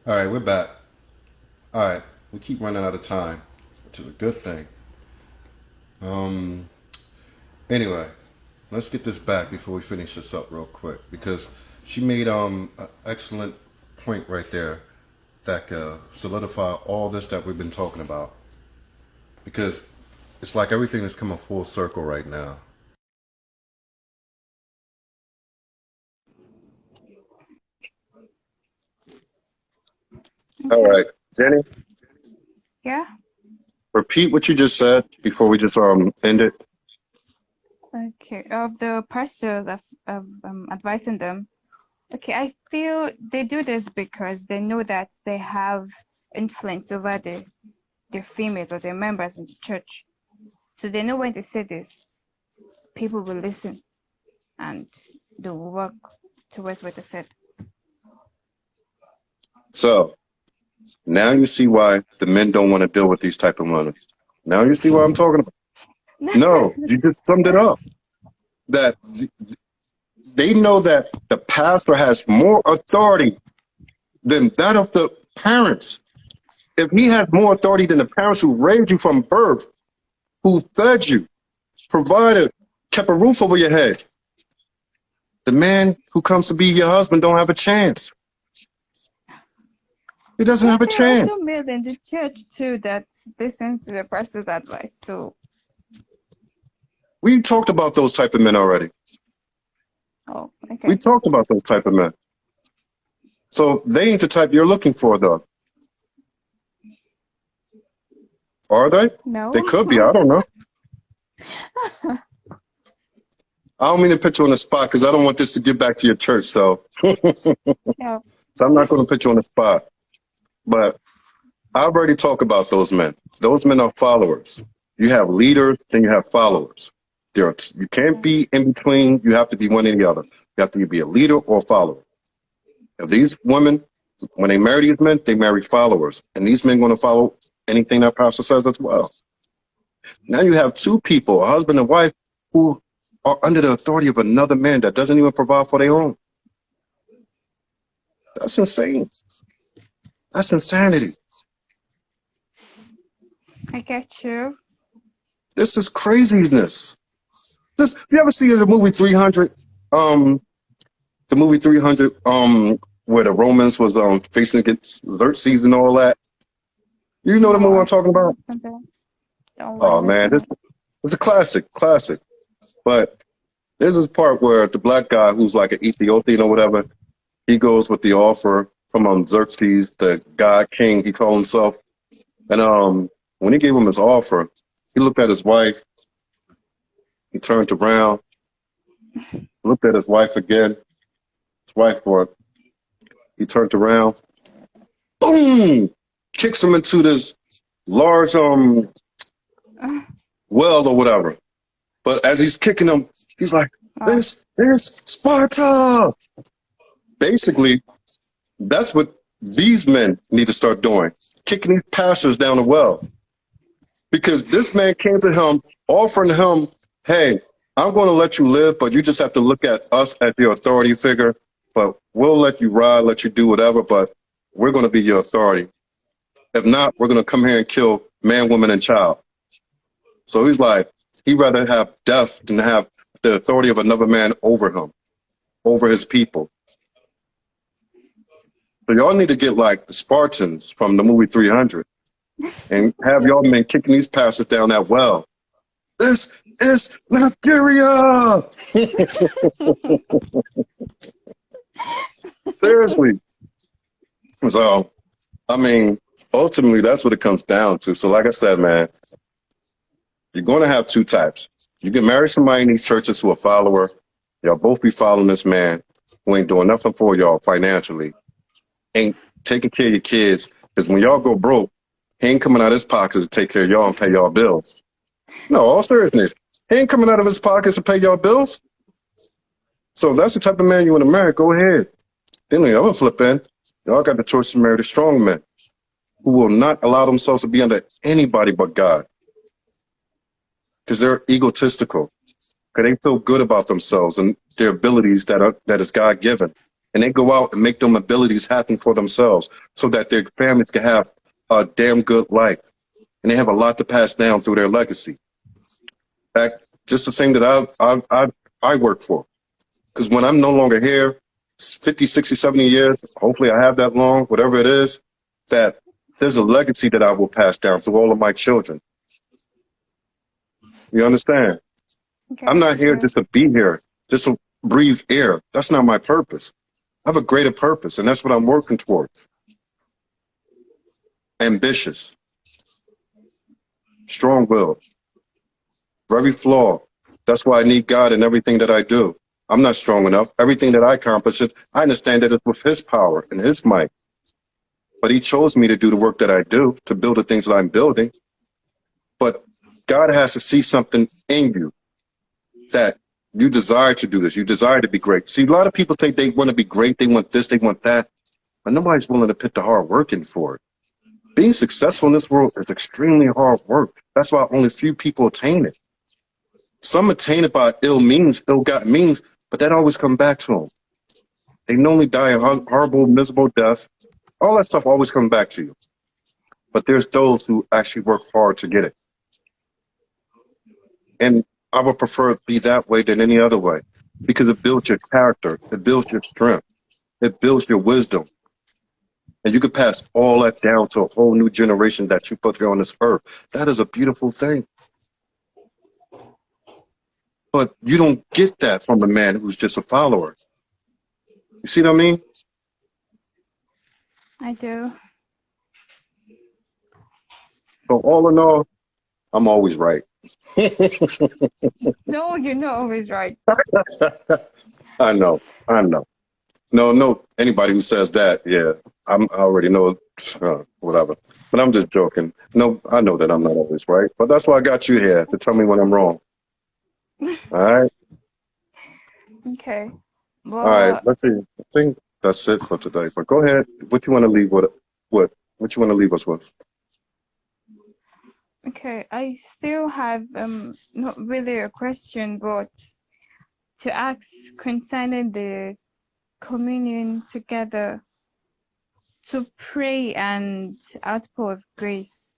All right, we're back. All right, we keep running out of time, which is a good thing. Anyway, let's get this back before we finish this up real quick, because she made an excellent point right there that solidify all this that we've been talking about, because it's like everything is coming full circle right now. Okay. All right, Jenny, Yeah. repeat what you just said before we just end it. Okay. Of the pastors of advising them. Okay, I feel they do this because they know that they have influence over their females or their members in the church. So they know when they say this, people will listen and they will work towards what they said. So now you see why the men don't want to deal with these type of women. Now you see what I'm talking about. No, you just summed it up. That they know that the pastor has more authority than that of the parents. If he has more authority than the parents who raised you from birth, who fed you, provided, kept a roof over your head, the man who comes to be your husband don't have a chance. He doesn't have a There are chance. also male in the church too that listen to the pastor's advice. So, We talked about those type of men already. oh, We okay. talked about those type of men. So they ain't the type you're looking for, though. Are they? No. They could be. I don't know. I don't mean to put you on the spot because I don't want this to get back to your church. So, Yeah. so I'm not going to put you on the spot. But I've already talked about those men. Those men are followers. You have leaders, then you have followers. You can't be in between. You have to be one or the other. You have to be a leader or a follower. If these women, when they marry these men, they marry followers. And these men going to follow anything that pastor says as well. Now you have two people, a husband and wife, who are under the authority of another man that doesn't even provide for their own. That's insane. That's insanity. I get you. This is craziness. You ever see the movie 300? The movie 300, where the Romans was facing against Xerxes and all that. You know the movie I'm talking about? Oh man, this it's a classic. But there's this part where the black guy who's like an Ethiopian or whatever, he goes with the offer from Xerxes, the god king he called himself. And when he gave him his offer, he looked at his wife. He turned around, looked at his wife again. His wife for it. He turned around, boom, kicks him into this large well or whatever. But as he's kicking him, he's like, "This is Sparta." Basically, that's what these men need to start doing, kicking these pastors down the well. Because this man came to him, offering him, "Hey, I'm going to let you live, but you just have to look at us as your authority figure. But we'll let you ride, let you do whatever, but we're going to be your authority. If not, we're going to come here and kill man, woman, and child." So he's like, he'd rather have death than have the authority of another man over him, over his people. So y'all need to get like the Spartans from the movie 300 and have y'all men kicking these pastors down that well. This is Nigeria. Seriously. So, I mean, ultimately, that's what it comes down to. So, like I said, man, you're going to have two types. You can marry somebody in these churches who are a follower. Y'all both be following this man who ain't doing nothing for y'all financially, ain't taking care of your kids. Because when y'all go broke, he ain't coming out of his pockets to take care of y'all and pay y'all bills. No, all seriousness. He ain't coming out of his pockets to pay y'all bills. So if that's the type of man you want to marry, go ahead. Then the other flip in, y'all got the choice to marry the strong men. who will not allow themselves to be under anybody but God, because they're egotistical, because they feel good about themselves and their abilities that is God given, and they go out and make them abilities happen for themselves so that their families can have a damn good life, and they have a lot to pass down through their legacy. That just the same that I work for, because when I'm no longer here, 50, 60, 70 years, hopefully I have that long, whatever it is, that there's a legacy that I will pass down through all of my children. You understand? Okay. I'm not here Yeah. just to be here, just to breathe air. That's not my purpose. I have a greater purpose, and that's what I'm working towards. Ambitious, strong-willed, very flawed. That's why I need God in everything that I do. I'm not strong enough. Everything that I accomplish, I understand that it's with His power and His might. But He chose me to do the work that I do, to build the things that I'm building. But God has to see something in you that you desire to do this. You desire to be great. See, a lot of people think they want to be great. They want this, they want that. But nobody's willing to put the hard work in for it. Being successful in this world is extremely hard work. That's why only few people attain it. Some attain it by ill-got means, but that always comes back to them. They normally die a horrible, miserable death. All that stuff always comes back to you. But there's those who actually work hard to get it. And I would prefer it be that way than any other way, because it builds your character, it builds your strength, it builds your wisdom. And you can pass all that down to a whole new generation that you put here on this earth. That is a beautiful thing. But you don't get that from a man who's just a follower. You see what I mean? I do. So all in all, I'm always right. No, you're not always right. I know. No, anybody who says that, yeah, I already know, whatever. But I'm just joking. No, I know that I'm not always right. But that's why I got you here, to tell me when I'm wrong. All right? Okay. Well, All right, let's see. I think that's it for today. But go ahead. What you want to leave with? What you want to leave us with? okay. I still have not really a question, but to ask concerning the communion together to pray and outpour of grace.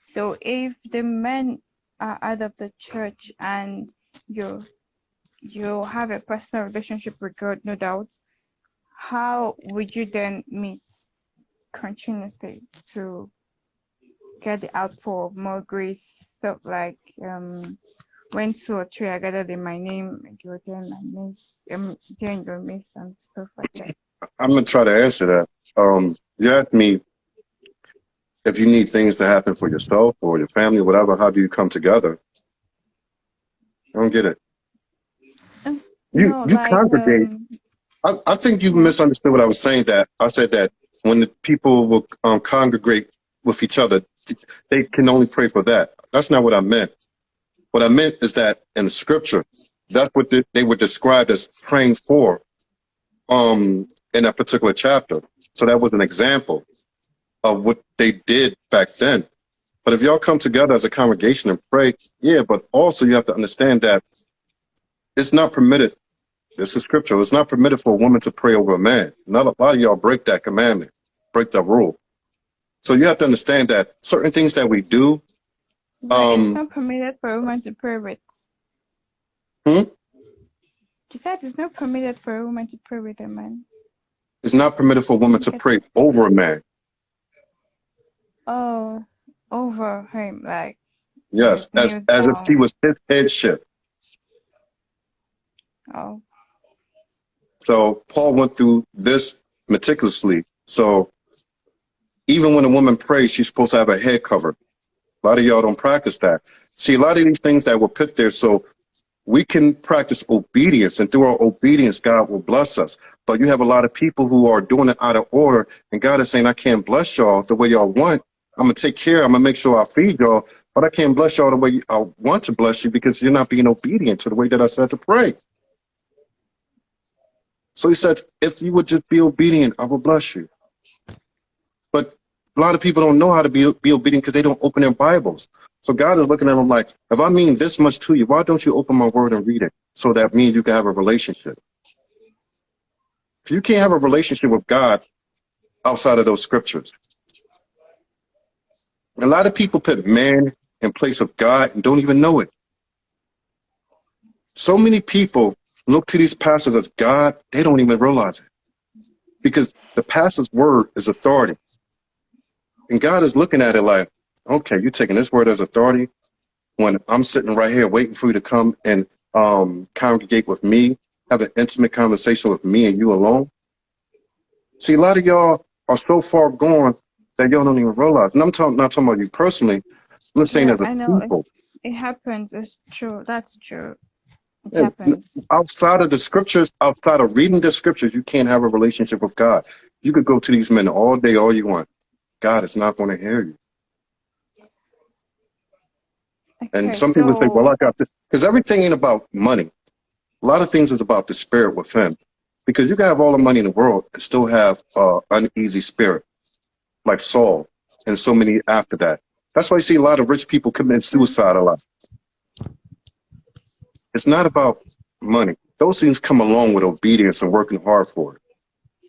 So if the men are out of the church and you have a personal relationship with God, no doubt, how would you then meet continuously to get the outpour of more grace? Stuff like when 2 or 3 are gathered in my name, you're there in my midst, there in your midst, and stuff like that. I'm gonna try to answer that. You asked me if you need things to happen for yourself or your family, whatever. How do you come together? I don't get it. You congregate. I think you misunderstood what I was saying. That I said that when the people will congregate with each other, they can only pray for that. That's not what I meant. What I meant is that in the scripture, that's what they were described as praying for in that particular chapter. So that was an example of what they did back then. But if y'all come together as a congregation and pray, yeah, but also you have to understand that it's not permitted. This is scripture. It's not permitted for a woman to pray over a man. Not a lot of y'all break that commandment, break that rule. So you have to understand that certain things that we do. But it's not permitted for a woman to pray with. You said it's not permitted for a woman to pray with a man. It's not permitted for a woman to pray over a man. Oh, over him, like. Yes, as if she was his headship. Oh. So Paul went through this meticulously. So even when a woman prays, she's supposed to have her head covered. A lot of y'all don't practice that. See, a lot of these things that were put there so we can practice obedience, and through our obedience, God will bless us. But you have a lot of people who are doing it out of order, and God is saying, I can't bless y'all the way y'all want. I'm going to take care. I'm going to make sure I feed y'all, but I can't bless y'all the way I want to bless you because you're not being obedient to the way that I said to pray. So he said, if you would just be obedient, I will bless you. But A lot of people don't know how to be obedient because they don't open their Bibles. So God is looking at them like, if I mean this much to you, why don't you open my word and read it so that me and you can have a relationship? If you can't have a relationship with God outside of those scriptures, a lot of people put man in place of God and don't even know it. So many people look to these pastors as God, they don't even realize it. Because the pastor's word is authority. And God is looking at it like, okay, you're taking this word as authority when I'm sitting right here waiting for you to come and congregate with me, have an intimate conversation with me and you alone. See, a lot of y'all are so far gone that y'all don't even realize. And I'm not talking about you personally. I'm just saying Yeah, as a I know people. it happens. It's true. That's true. It And happens. outside of the scriptures, outside of reading the scriptures, you can't have a relationship with God. You could go to these men all day, all you want. God is not going to hear you. And Okay, some people say, well, so I got this. Because everything ain't about money. A lot of things is about the spirit within. Because you can have all the money in the world and still have uneasy spirit, like Saul and so many after that. That's why you see a lot of rich people commit suicide a lot. It's not about money. Those things come along with obedience and working hard for it.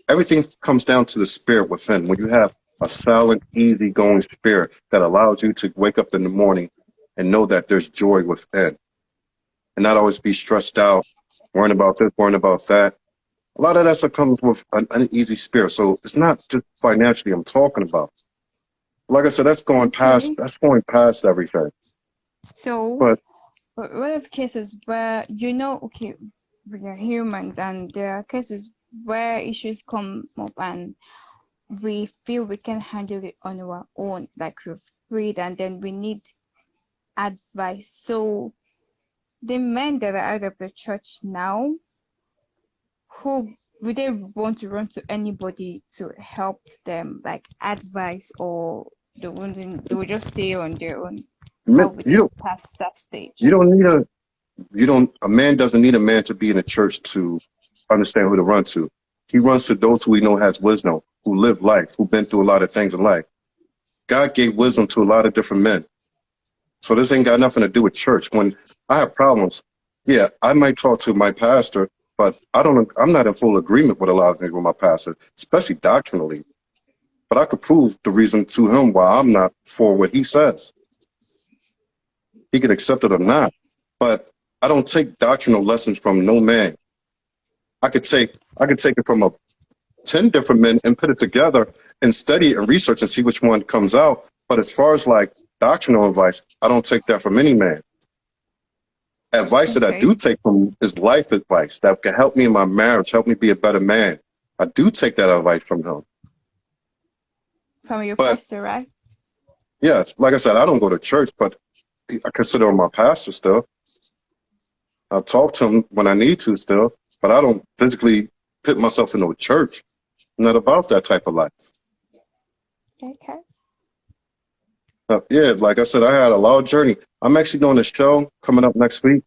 Everything comes down to the spirit within. When you have a silent, easy-going spirit that allows you to wake up in the morning and know that there's joy within and not always be stressed out, worrying about this, worrying about that. A lot of that stuff comes with an uneasy spirit. So it's not just financially I'm talking about. Like I said, that's going past okay, everything. so But what if cases where okay, we are humans and there are cases where issues come up and we feel we can handle it on our own, like we've prayed, and then we need advice. So the men that are out of the church now, who would they want to run to anybody to help them, like advice, or they will just stay on their own? How would they you pass that you stage? don't need a man doesn't need a man to be in the church to understand who to run to. He runs to those who he know has wisdom, who live life, who've been through a lot of things in life. God gave wisdom to a lot of different men. So this ain't got nothing to do with church. When I have problems, yeah, I might talk to my pastor, but I'm not in full agreement with a lot of things with my pastor, especially doctrinally. But I could prove the reason to him why I'm not for what he says. He could accept it or not. But I don't take doctrinal lessons from no man. I could take it from 10 different men and put it together and study it and research and see which one comes out. But as far as like doctrinal advice, I don't take that from any man. Advice that I do Okay, take from is life advice that can help me in my marriage, help me be a better man. I do take that advice from him. from your But pastor, right? yes, like I said, I don't go to church, but I consider him my pastor still. I talk to him when I need to still, but I don't physically put myself into a church. I'm not about that type of life. Okay. Yeah, like I said, I had a long journey. I'm actually doing a show coming up next week.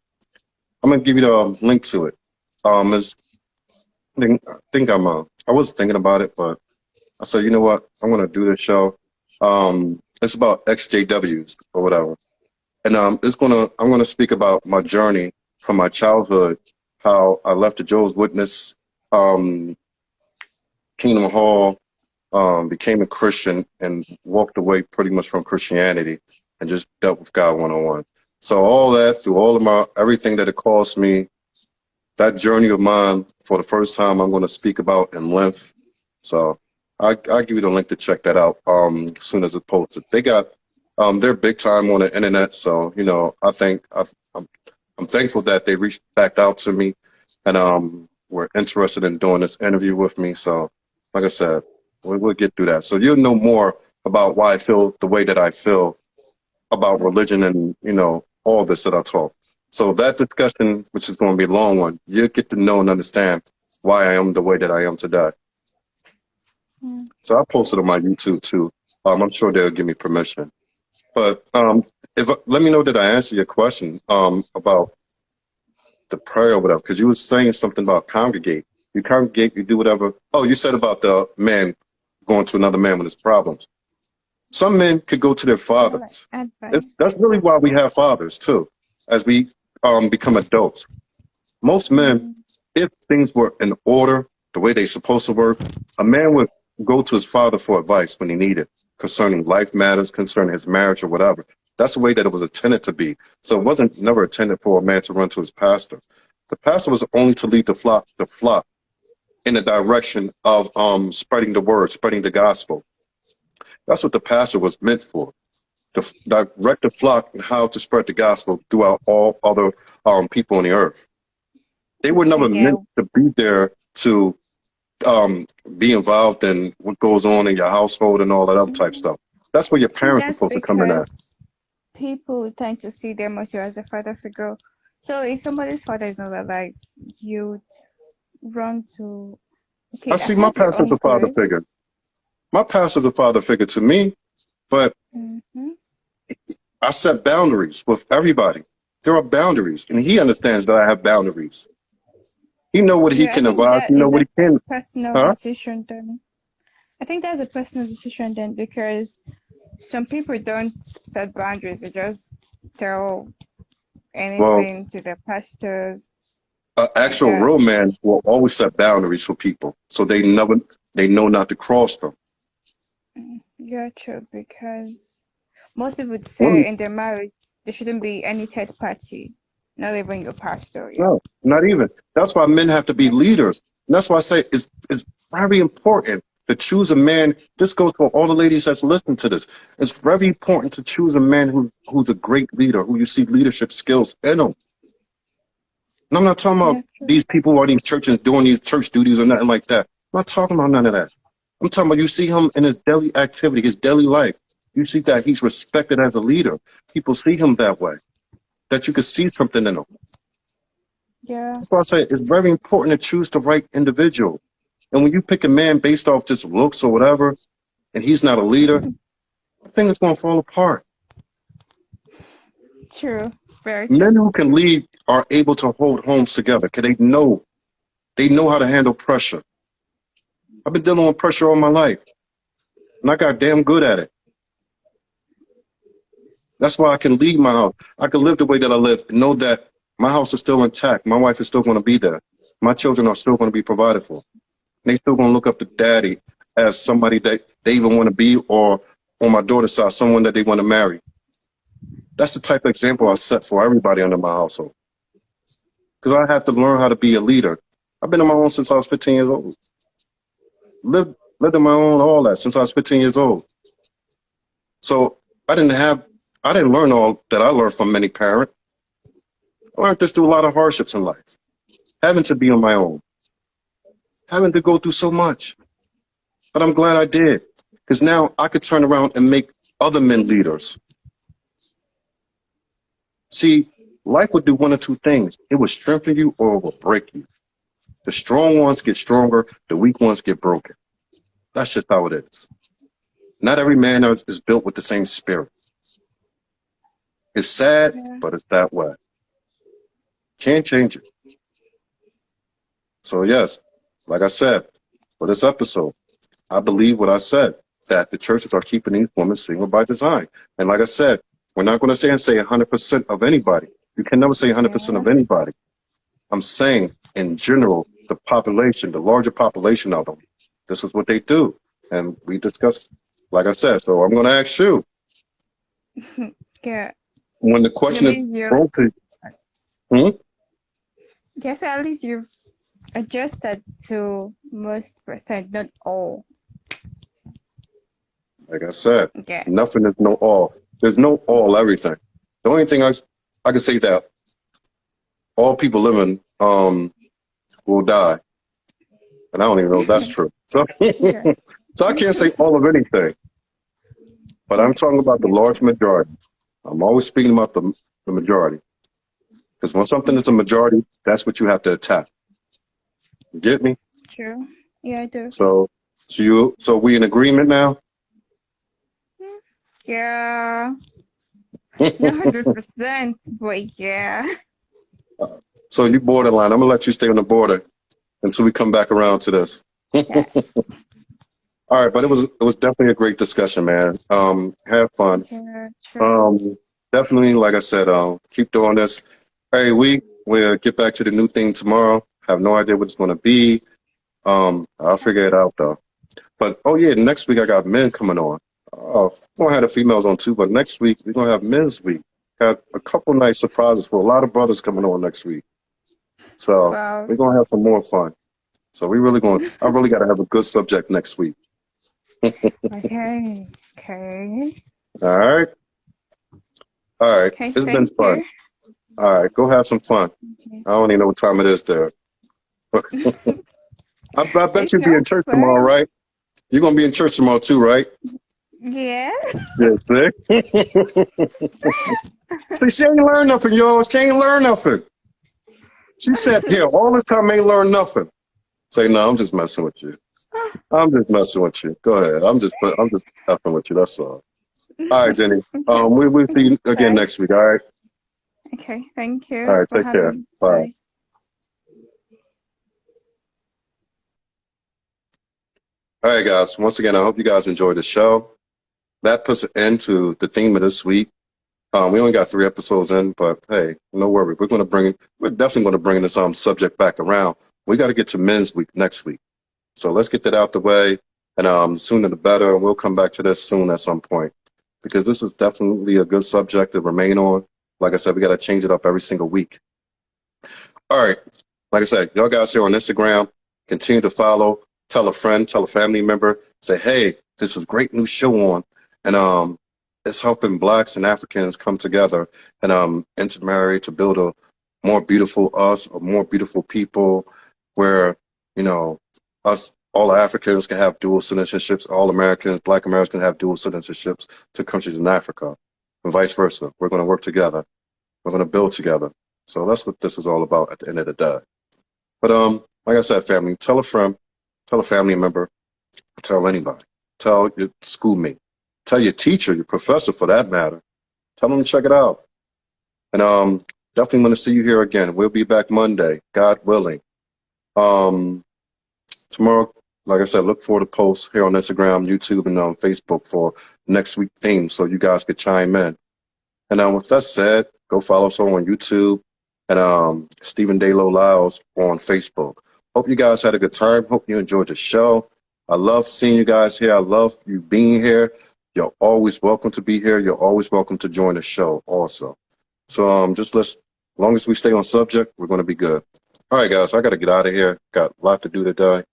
I'm gonna give you the link to it. I think I was thinking about it, but I said, you know what? I'm gonna do this show. It's about XJWs or whatever, and I'm gonna speak about my journey from my childhood, how I left the Jehovah's Witness, Kingdom Hall, became a Christian and walked away pretty much from Christianity and just dealt with God one-on-one. So all that through all of everything that it cost me, that journey of mine for the first time, I'm going to speak about in length. So I'll give you the link to check that out as soon as it's posted. They got, they're big time on the internet. So, I think I'm thankful that they reached back out to me and were interested in doing this interview with me. So like I said, we'll get through that. So you'll know more about why I feel the way that I feel about religion and, all this that I talk. So that discussion, which is going to be a long one, you'll get to know and understand why I am the way that I am today. Mm. So I posted on my YouTube too. I'm sure they'll give me permission. But let me know that I answer your question about the prayer or whatever, because you were saying something about congregate. You congregate, you do whatever. Oh, you said about the man going to another man with his problems. Some men could go to their More like fathers. advice. That's really why we have fathers too, as we become adults. Most men, Mm, if things were in order, the way they're supposed to work, a man would go to his father for advice when he needed concerning life matters, concerning his marriage or whatever. That's the way that it was intended to be. So it wasn't never intended for a man to run to his pastor. The pastor was only to lead the flock in the direction of spreading the word, spreading the gospel. That's what the pastor was meant for. To direct the flock and how to spread the gospel throughout all other people on the earth. They were never yeah, meant to be there to be involved in what goes on in your household and all that other type stuff. That's where your I think parents are that's supposed to come in at. because people tend to see them also as a father figure. So if somebody's father is not alive, you run to I okay, see my aside your pastor's a father uncles. figure. My pastor's a father figure to me, but Mm-hmm. I set boundaries with everybody. There are boundaries, and he understands that I have boundaries. He know what he Yeah, I can think advise. He that know is what a he can. personal Huh? decision then. I think that's a personal decision then because some people don't set boundaries. They just tell Well, anything to their pastors an like actual that. real man will always set boundaries for people, so they know not to cross them. Gotcha, because most people would Women, say in their marriage there shouldn't be any third party, not even your pastor. Yeah. no, not even. That's why men have to be leaders. And that's why I say it's very important to choose a man. This goes for all the ladies that's listening to this. It's very important to choose a man who's a great leader, who you see leadership skills in him. And I'm not talking about Yeah, true. these people who are in these churches doing these church duties or nothing like that. I'm not talking about none of that. I'm talking about you see him in his daily activity, his daily life. You see that he's respected as a leader. People see him that way, that you can see something in him. Yeah. That's why I say it's very important to choose the right individual. And when you pick a man based off just looks or whatever, and he's not a leader, the thing is going to fall apart. True. Very Men true. who can lead are able to hold homes together because they know how to handle pressure. I've been dealing with pressure all my life, and I got damn good at it. That's why I can lead my house. I can live the way that I live and know that my house is still intact. My wife is still going to be there. My children are still going to be provided for. They still going to look up to daddy as somebody that they even want to be, or on my daughter's side, someone that they want to marry. That's the type of example I set for everybody under my household. Because I have to learn how to be a leader. I've been on my own since I was 15 years old. Lived on my own, all that since I was 15 years old. So I didn't learn all that I learned from many parents. I learned this through a lot of hardships in life. Having to be on my own. Having to go through so much. But I'm glad I did. Because now I could turn around and make other men leaders. See, life would do one or two things. It would strengthen you or it will break you. The strong ones get stronger, the weak ones get broken. That's just how it is. Not every man is built with the same spirit. It's sad, Yeah. but it's that way. Can't change it. So yes, like I said, for this episode, I believe what I said, that the churches are keeping these women single by design. And like I said, we're not going to say 100% of anybody. You can never say 100% Yeah. of anybody. I'm saying in general, the population, the larger population of them, this is what they do. And we discussed, like I said, so I'm going to ask you, Yeah. when the At question is least you brought to guess at least you've adjusted to most percent, not all. like I said, Yeah. nothing is no all. There's no all everything. The only thing I can say that all people living will die. And I don't even know if that's true. So, Yeah. so I can't say all of anything. But I'm talking about the Yeah. large majority. I'm always speaking about the majority. Because when something is a majority, that's what you have to attack. You get me? True. Yeah, I do. So we in agreement now? Yeah. Not 100%, but yeah. So you borderline. I'm gonna let you stay on the border until we come back around to this. Yeah. All right, but it was definitely a great discussion, man. Have fun. Yeah, true. Definitely, like I said, keep doing this every week. We'll get back to the new thing tomorrow. Have no idea what it's going to be. I'll figure it out though. But oh yeah, next week I got men coming on. Oh, we're gonna have the females on too, but next week we're gonna have men's week. Got a couple nice surprises for a lot of brothers coming on next week. So Wow. we're gonna have some more fun. So I really gotta have a good subject next week. Okay. Okay. All right. All right. Okay. It's been Thank fun. you. All right. Go have some fun. Okay. I don't even know what time it is there. I bet It's you'll be not in church tomorrow, fun. right? You're gonna be in church tomorrow too, right? Yeah. Yes, sir. See, she ain't learned nothing, y'all. She ain't learned nothing. She sat here all the time, ain't learned nothing. Say, no, I'm just messing with you. I'm just messing with you. Go ahead. I'm just messing with you. That's all. All right, Jenny. We'll see you again Bye. next week. All right. Okay. Thank you All right. for Take care. having me. Bye. Bye. All right, guys. Once again, I hope you guys enjoyed the show. That puts an end to the theme of this week. We only got 3 episodes in, but hey, no worry. We're definitely going to bring this subject back around. We got to get to men's week next week. So let's get that out the way, and the sooner the better. And we'll come back to this soon at some point, because this is definitely a good subject to remain on. Like I said, we got to change it up every single week. All right. Like I said, y'all guys here on Instagram, continue to follow, tell a friend, tell a family member, say, hey, this is a great new show on. And it's helping Blacks and Africans come together and intermarry to build a more beautiful us, a more beautiful people where, us, all Africans can have dual citizenships, all Americans, Black Americans can have dual citizenships to countries in Africa, and vice versa. We're going to work together. We're going to build together. So that's what this is all about at the end of the day. But like I said, family, tell a friend, tell a family member, tell anybody, tell your schoolmate, tell your teacher, your professor for that matter. Tell them to check it out. And definitely want to see you here again. We'll be back Monday, God willing. Tomorrow, like I said, look for the posts here on Instagram, YouTube, and Facebook for next week theme, so you guys could chime in. And with that said, go follow us on YouTube and Stephen Dalo Lyles on Facebook. Hope you guys had a good time. Hope you enjoyed the show. I love seeing you guys here. I love you being here. You're always welcome to be here. You're always welcome to join the show also. So as long as we stay on subject, we're going to be good. All right, guys, I got to get out of here. Got a lot to do today.